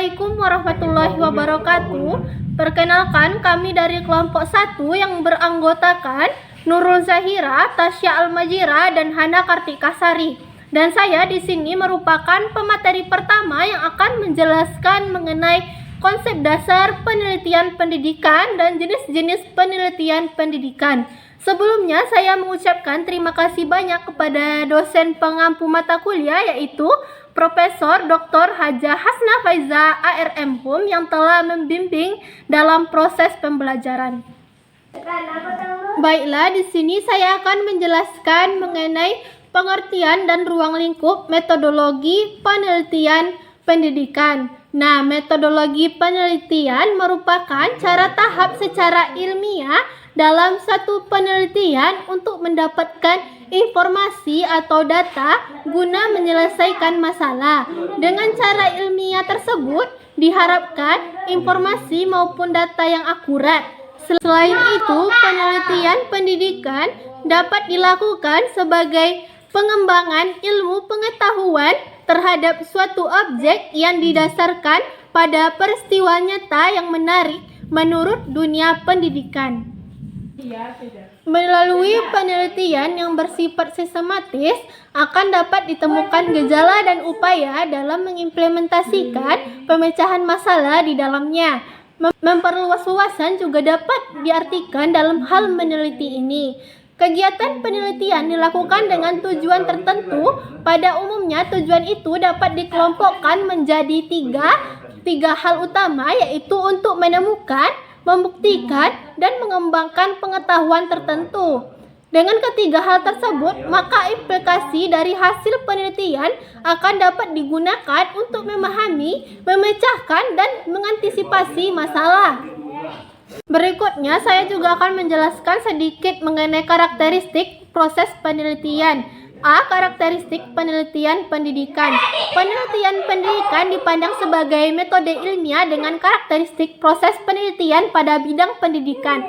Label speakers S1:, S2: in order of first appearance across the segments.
S1: Assalamualaikum warahmatullahi wabarakatuh. Perkenalkan, kami dari kelompok 1 yang beranggotakan Nurul Zahira, Tasya Almajira, dan Hana Kartika Sari. Dan saya di sini merupakan pemateri pertama yang akan menjelaskan mengenai konsep dasar penelitian pendidikan dan jenis-jenis penelitian pendidikan. Sebelumnya saya mengucapkan terima kasih banyak kepada dosen pengampu mata kuliah yaitu Profesor Dr. Hajah Hasna Faiza ARM Hum yang telah membimbing dalam proses pembelajaran. Baiklah, di sini saya akan menjelaskan mengenai pengertian dan ruang lingkup metodologi penelitian pendidikan. Nah, metodologi penelitian merupakan cara tahap secara ilmiah dalam satu penelitian untuk mendapatkan informasi atau data guna menyelesaikan masalah. Dengan cara ilmiah tersebut diharapkan informasi maupun data yang akurat. Selain itu, penelitian pendidikan dapat dilakukan sebagai pengembangan ilmu pengetahuan terhadap suatu objek yang didasarkan pada peristiwa nyata yang menarik menurut dunia pendidikan. Melalui penelitian yang bersifat sistematis akan dapat ditemukan gejala dan upaya dalam mengimplementasikan pemecahan masalah di dalamnya. Memperluas wawasan juga dapat diartikan dalam hal meneliti ini. Kegiatan penelitian dilakukan dengan tujuan tertentu. Pada umumnya tujuan itu dapat dikelompokkan menjadi tiga hal utama, yaitu untuk menemukan, membuktikan, dan mengembangkan pengetahuan tertentu. Dengan ketiga hal tersebut, maka implikasi dari hasil penelitian akan dapat digunakan untuk memahami, memecahkan, dan mengantisipasi masalah. Berikutnya, saya juga akan menjelaskan sedikit mengenai karakteristik proses penelitian. A. Karakteristik penelitian pendidikan. Penelitian pendidikan dipandang sebagai metode ilmiah dengan karakteristik proses penelitian pada bidang pendidikan.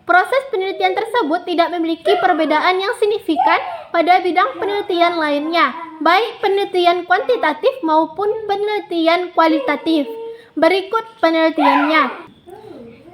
S1: Proses penelitian tersebut tidak memiliki perbedaan yang signifikan pada bidang penelitian lainnya, baik penelitian kuantitatif maupun penelitian kualitatif. Berikut penelitiannya.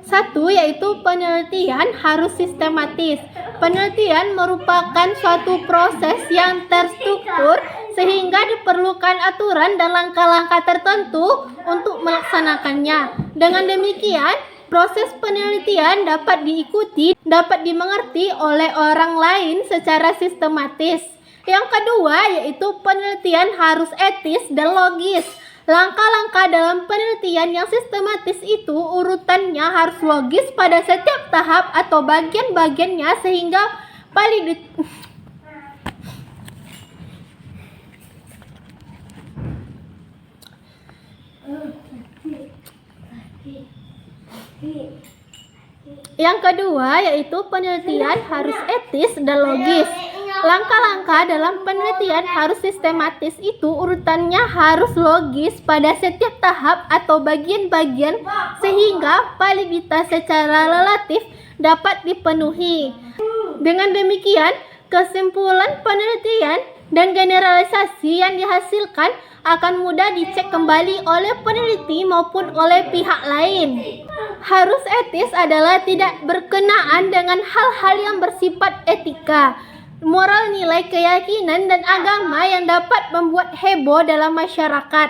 S1: 1. Yaitu penelitian harus sistematis. Penelitian merupakan suatu proses yang terstruktur sehingga diperlukan aturan dan langkah-langkah tertentu untuk melaksanakannya. Dengan demikian, proses penelitian dapat diikuti, dapat dimengerti oleh orang lain secara sistematis. Yang kedua, yaitu penelitian harus etis dan logis. Langkah-langkah dalam penelitian yang sistematis itu urutannya harus logis pada setiap tahap atau bagian-bagiannya sehingga Yang kedua, yaitu penelitian harus etis dan logis. Langkah-langkah dalam penelitian harus sistematis itu urutannya harus logis pada setiap tahap atau bagian-bagian sehingga validitas secara relatif dapat dipenuhi. Dengan demikian, kesimpulan penelitian dan generalisasi yang dihasilkan akan mudah dicek kembali oleh peneliti maupun oleh pihak lain. Harus etis adalah tidak berkenaan dengan hal-hal yang bersifat etika, moral, nilai, keyakinan, dan agama yang dapat membuat heboh dalam masyarakat.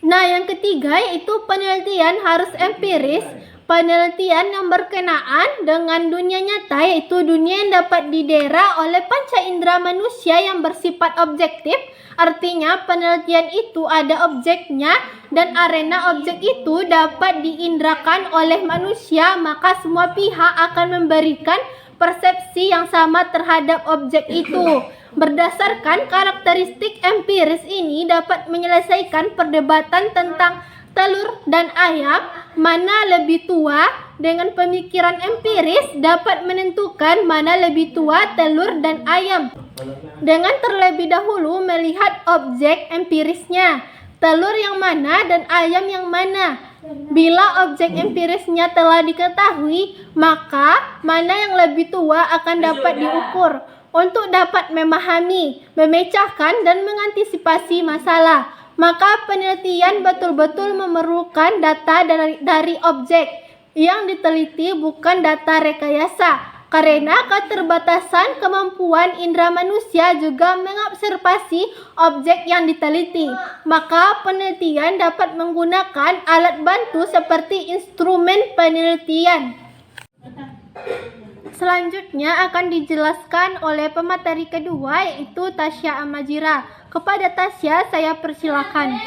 S1: Nah, yang ketiga yaitu penelitian harus empiris. Penelitian yang berkenaan dengan dunia nyata, yaitu dunia yang dapat didera oleh panca indera manusia yang bersifat objektif. Artinya penelitian itu ada objeknya dan arena objek itu dapat diindrakan oleh manusia, maka semua pihak akan memberikan persepsi yang sama terhadap objek itu. Berdasarkan karakteristik empiris ini dapat menyelesaikan perdebatan tentang telur dan ayam, mana lebih tua. Dengan pemikiran empiris dapat menentukan mana lebih tua, telur dan ayam. Dengan terlebih dahulu melihat objek empirisnya, telur yang mana dan ayam yang mana. Bila objek empirisnya telah diketahui, maka mana yang lebih tua akan dapat diukur untuk dapat memahami, memecahkan, dan mengantisipasi masalah. Maka penelitian betul-betul memerlukan data dari objek yang diteliti, bukan data rekayasa. Karena keterbatasan kemampuan indera manusia juga mengobservasi objek yang diteliti, maka penelitian dapat menggunakan alat bantu seperti instrumen penelitian. Selanjutnya akan dijelaskan oleh pemateri kedua, yaitu Tasya Almajira. Kepada Tasya, saya persilakan.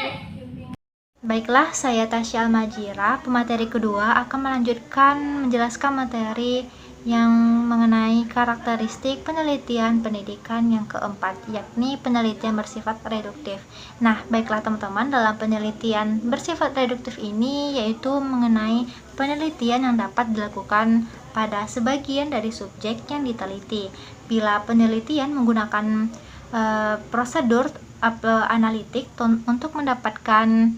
S2: Baiklah, saya Tasya Almajira, pemateri kedua akan melanjutkan menjelaskan materi yang mengenai karakteristik penelitian pendidikan yang keempat, yakni penelitian bersifat reduktif. Nah, baiklah teman-teman, dalam penelitian bersifat reduktif ini yaitu mengenai penelitian yang dapat dilakukan pada sebagian dari subjek yang diteliti. Bila penelitian menggunakan prosedur analitik untuk mendapatkan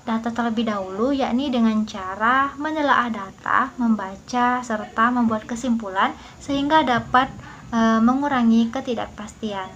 S2: data terlebih dahulu, yakni dengan cara menelaah data, membaca, serta membuat kesimpulan sehingga dapat mengurangi ketidakpastian.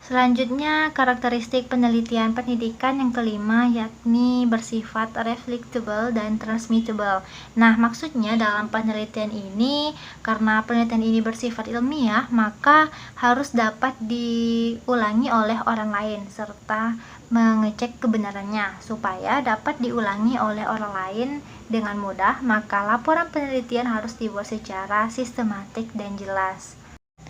S2: Selanjutnya, karakteristik penelitian pendidikan yang kelima yakni bersifat reflectable dan transmittable. Nah, maksudnya dalam penelitian ini, karena penelitian ini bersifat ilmiah, maka harus dapat diulangi oleh orang lain serta mengecek kebenarannya supaya dapat diulangi oleh orang lain dengan mudah. Maka laporan penelitian harus dibuat secara sistematik dan jelas.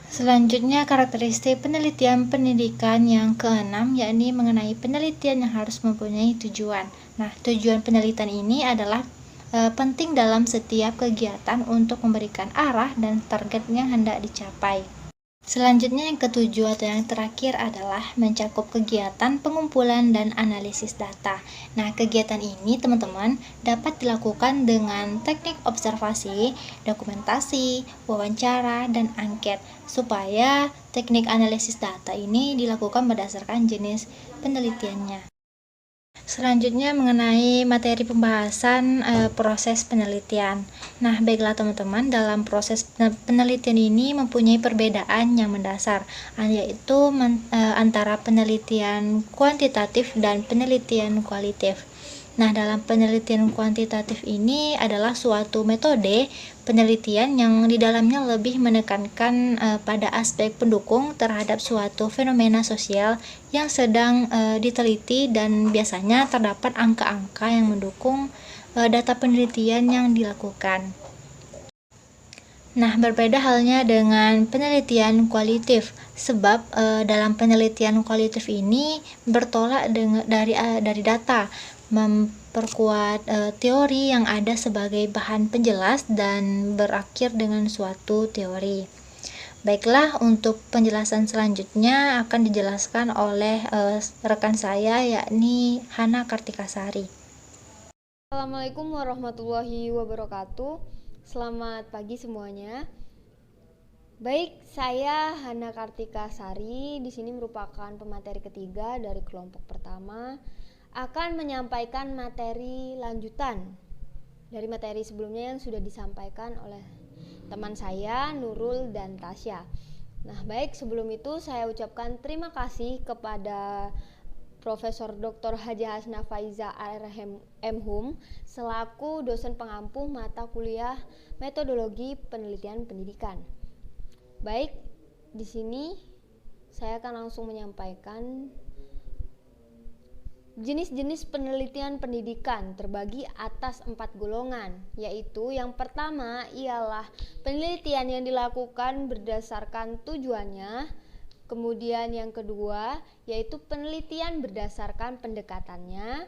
S2: Selanjutnya, karakteristik penelitian pendidikan yang keenam yakni mengenai penelitian yang harus mempunyai tujuan. Nah, tujuan penelitian ini adalah penting dalam setiap kegiatan untuk memberikan arah dan target yang hendak dicapai. Selanjutnya, yang ketujuh atau yang terakhir adalah mencakup kegiatan pengumpulan dan analisis data. Nah, kegiatan ini teman-teman dapat dilakukan dengan teknik observasi, dokumentasi, wawancara, dan angket, supaya teknik analisis data ini dilakukan berdasarkan jenis penelitiannya. Selanjutnya mengenai materi pembahasan proses penelitian. Nah, baiklah teman-teman, dalam proses penelitian ini mempunyai perbedaan yang mendasar, yaitu antara penelitian kuantitatif dan penelitian kualitatif. Nah, dalam penelitian kuantitatif ini adalah suatu metode penelitian yang di dalamnya lebih menekankan pada aspek pendukung terhadap suatu fenomena sosial yang sedang diteliti, dan biasanya terdapat angka-angka yang mendukung data penelitian yang dilakukan. Nah, berbeda halnya dengan penelitian kualitatif, sebab dalam penelitian kualitatif ini bertolak dari data, memperkuat teori yang ada sebagai bahan penjelas dan berakhir dengan suatu teori. Baiklah, untuk penjelasan selanjutnya akan dijelaskan oleh rekan saya, yakni Hana Kartikasari.
S3: Assalamualaikum warahmatullahi wabarakatuh. Selamat pagi semuanya. Baik, saya Hana Kartikasari, di sini merupakan pemateri ketiga dari kelompok pertama, akan menyampaikan materi lanjutan dari materi sebelumnya yang sudah disampaikan oleh teman saya Nurul dan Tasya. Nah, baik, sebelum itu saya ucapkan terima kasih kepada Profesor Dr. Hajah Hasna Faiza M.Hum selaku dosen pengampu mata kuliah Metodologi Penelitian Pendidikan. Baik, di sini saya akan langsung menyampaikan jenis-jenis penelitian pendidikan terbagi atas 4 golongan, yaitu yang pertama ialah penelitian yang dilakukan berdasarkan tujuannya, kemudian yang kedua yaitu penelitian berdasarkan pendekatannya,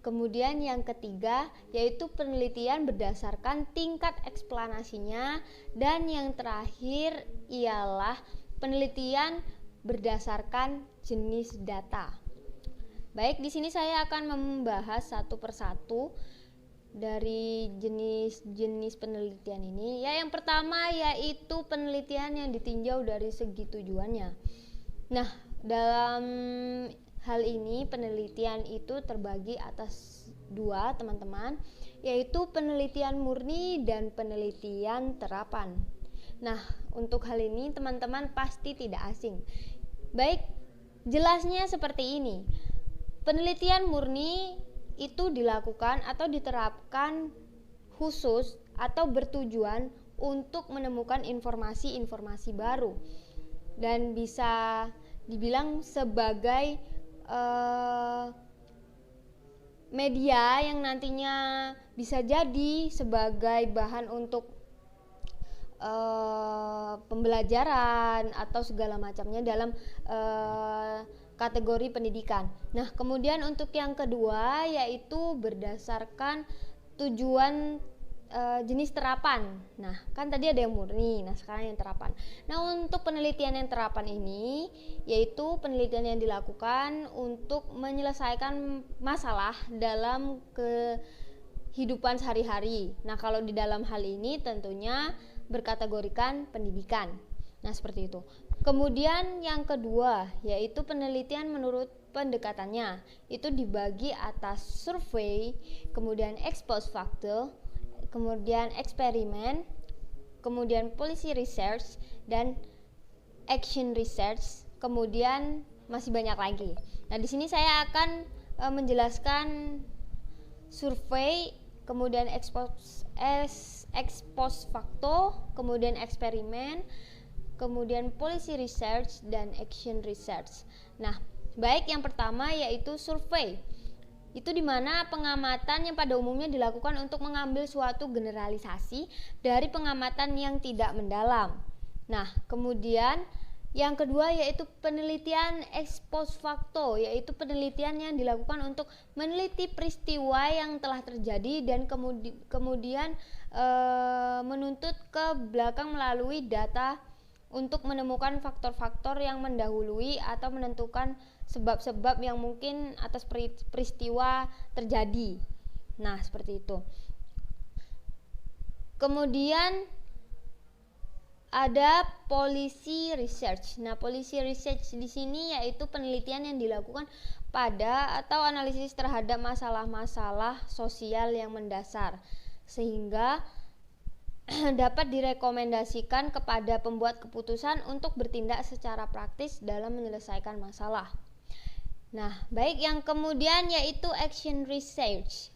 S3: kemudian yang ketiga yaitu penelitian berdasarkan tingkat eksplanasinya, dan yang terakhir ialah penelitian berdasarkan jenis data. Baik, di sini saya akan membahas satu persatu dari jenis-jenis penelitian ini. Ya, yang pertama yaitu penelitian yang ditinjau dari segi tujuannya. Nah, dalam hal ini penelitian itu terbagi atas 2, teman-teman, yaitu penelitian murni dan penelitian terapan. Nah, untuk hal ini teman-teman pasti tidak asing. Baik, jelasnya seperti ini. penelitian murni itu dilakukan atau diterapkan khusus atau bertujuan untuk menemukan informasi-informasi baru dan bisa dibilang sebagai media yang nantinya bisa jadi sebagai bahan untuk pembelajaran atau segala macamnya dalam kategori pendidikan. Nah, kemudian untuk yang kedua yaitu berdasarkan tujuan jenis terapan. Nah, kan tadi ada yang murni, nah sekarang yang terapan. Nah, untuk penelitian yang terapan ini yaitu penelitian yang dilakukan untuk menyelesaikan masalah dalam kehidupan sehari-hari. Nah, kalau di dalam hal ini tentunya berkategorikan pendidikan. Nah, seperti itu. Kemudian yang kedua yaitu penelitian menurut pendekatannya. Itu dibagi atas survei, kemudian ex post facto, kemudian eksperimen, kemudian policy research dan action research, kemudian masih banyak lagi. Nah, di sini saya akan menjelaskan survei, kemudian ex post facto, kemudian eksperimen, kemudian policy research dan action research. Nah, baik yang pertama yaitu survei. Itu dimana pengamatan yang pada umumnya dilakukan untuk mengambil suatu generalisasi dari pengamatan yang tidak mendalam. Nah, kemudian yang kedua yaitu penelitian ex post facto, yaitu penelitian yang dilakukan untuk meneliti peristiwa yang telah terjadi dan kemudian menuntut ke belakang melalui data untuk menemukan faktor-faktor yang mendahului atau menentukan sebab-sebab yang mungkin atas peristiwa terjadi. Nah, seperti itu. Kemudian ada policy research. Nah, policy research di sini yaitu penelitian yang dilakukan pada atau analisis terhadap masalah-masalah sosial yang mendasar sehingga dapat direkomendasikan kepada pembuat keputusan untuk bertindak secara praktis dalam menyelesaikan masalah. Nah, baik yang kemudian yaitu action research.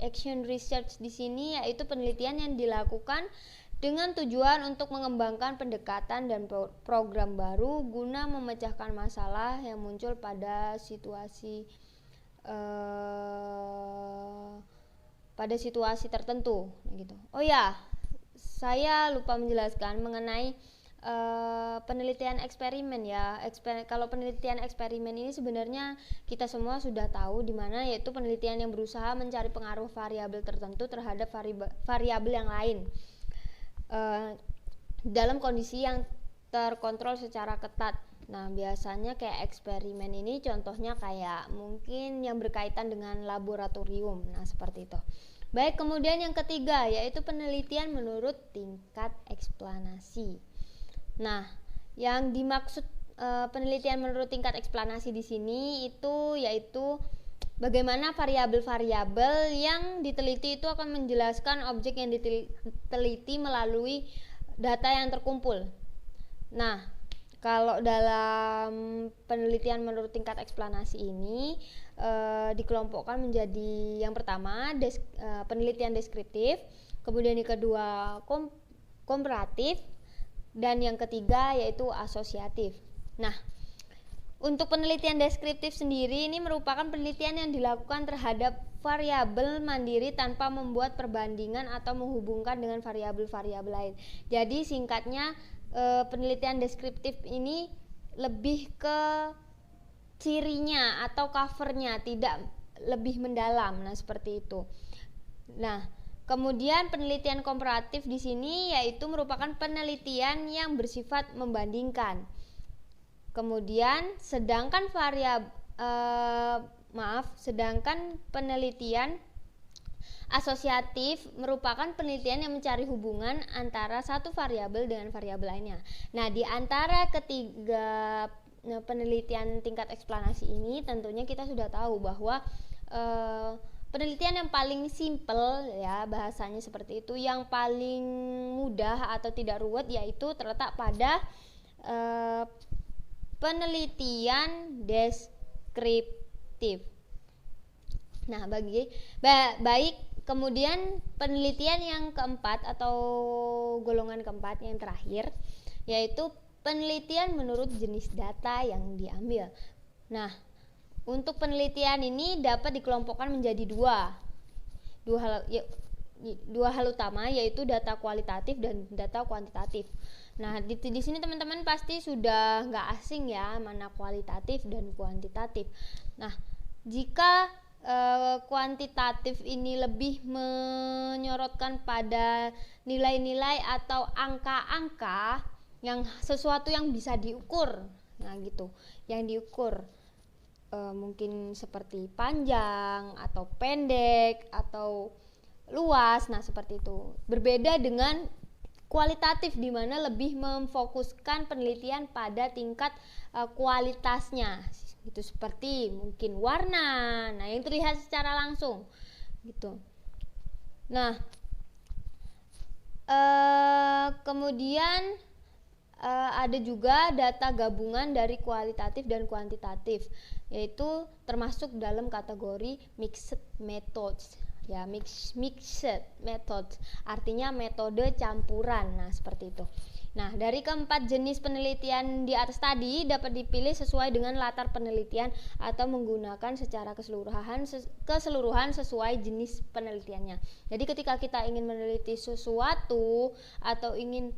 S3: Action research di sini yaitu penelitian yang dilakukan dengan tujuan untuk mengembangkan pendekatan dan program baru guna memecahkan masalah yang muncul pada situasi tertentu gitu. Oh ya, saya lupa menjelaskan mengenai penelitian eksperimen ya. Kalau penelitian eksperimen ini sebenarnya kita semua sudah tahu di mana, yaitu penelitian yang berusaha mencari pengaruh variabel tertentu terhadap variabel yang lain dalam kondisi yang terkontrol secara ketat. Nah, biasanya kayak eksperimen ini contohnya kayak mungkin yang berkaitan dengan laboratorium. Nah, seperti itu. Baik, kemudian yang ketiga yaitu penelitian menurut tingkat eksplanasi. Nah, yang dimaksud penelitian menurut tingkat eksplanasi di sini itu yaitu bagaimana variabel-variabel yang diteliti itu akan menjelaskan objek yang diteliti melalui data yang terkumpul. Nah, kalau dalam penelitian menurut tingkat eksplanasi ini dikelompokkan menjadi yang pertama penelitian deskriptif, kemudian yang kedua komparatif, dan yang ketiga yaitu asosiatif. Nah, untuk penelitian deskriptif sendiri ini merupakan penelitian yang dilakukan terhadap variabel mandiri tanpa membuat perbandingan atau menghubungkan dengan variabel-variabel lain. Jadi singkatnya penelitian deskriptif ini lebih ke cirinya atau covernya, tidak lebih mendalam. Nah, seperti itu. Nah, kemudian penelitian komparatif di sini yaitu merupakan penelitian yang bersifat membandingkan. Kemudian sedangkan penelitian asosiatif merupakan penelitian yang mencari hubungan antara satu variabel dengan variabel lainnya. Nah, di antara ketiga penelitian tingkat eksplanasi ini tentunya kita sudah tahu bahwa penelitian yang paling simple ya bahasanya seperti itu, yang paling mudah atau tidak ruwet yaitu terletak pada penelitian deskriptif. Nah, baik, kemudian penelitian yang keempat atau golongan keempat yang terakhir yaitu penelitian menurut jenis data yang diambil. Nah, untuk penelitian ini dapat dikelompokkan menjadi dua hal utama, yaitu data kualitatif dan data kuantitatif. Nah, di sini teman-teman pasti sudah nggak asing ya mana kualitatif dan kuantitatif. Nah, jika kuantitatif ini lebih menyorotkan pada nilai-nilai atau angka-angka yang sesuatu yang bisa diukur. Nah, gitu. Yang diukur mungkin seperti panjang atau pendek atau luas. Nah, seperti itu. Berbeda dengan kualitatif di mana lebih memfokuskan penelitian pada tingkat kualitasnya. Gitu, seperti mungkin warna, nah yang terlihat secara langsung gitu. Nah, kemudian ada juga data gabungan dari kualitatif dan kuantitatif, yaitu termasuk dalam kategori mixed methods. Ya, mixed methods artinya metode campuran. Nah, seperti itu. Nah, dari keempat jenis penelitian di atas tadi dapat dipilih sesuai dengan latar penelitian atau menggunakan secara keseluruhan sesuai jenis penelitiannya. Jadi ketika kita ingin meneliti sesuatu atau ingin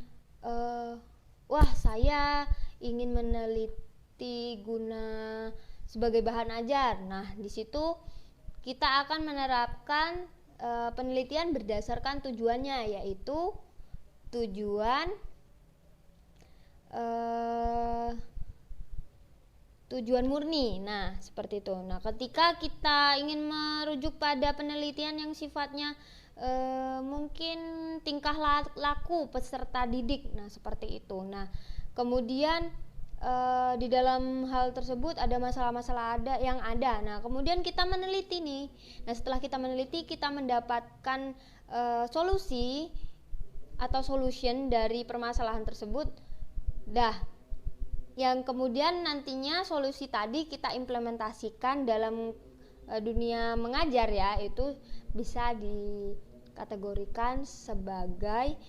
S3: saya ingin meneliti guna sebagai bahan ajar. Nah, di situ kita akan menerapkan penelitian berdasarkan tujuannya, yaitu tujuan murni. Nah, seperti itu. Nah, ketika kita ingin merujuk pada penelitian yang sifatnya mungkin tingkah laku peserta didik. Nah, seperti itu. Nah, kemudian di dalam hal tersebut ada masalah-masalah yang ada. Nah, kemudian kita meneliti nih. Nah, setelah kita meneliti, kita mendapatkan solusi atau solution dari permasalahan tersebut. Yang kemudian nantinya solusi tadi kita implementasikan dalam dunia mengajar ya, itu bisa dikategorikan sebagai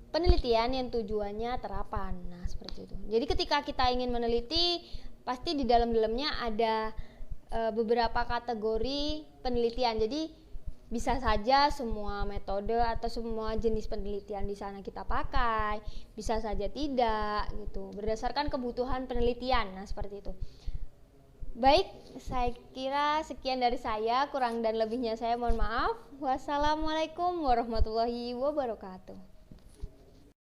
S3: penelitian yang tujuannya terapan. Nah, seperti itu. Jadi ketika kita ingin meneliti, pasti di dalamnya ada beberapa kategori penelitian. Jadi bisa saja semua metode atau semua jenis penelitian di sana kita pakai, bisa saja tidak gitu, berdasarkan kebutuhan penelitian. Nah, seperti itu. Baik, saya kira sekian dari saya, kurang dan lebihnya saya mohon maaf. Wassalamualaikum warahmatullahi wabarakatuh.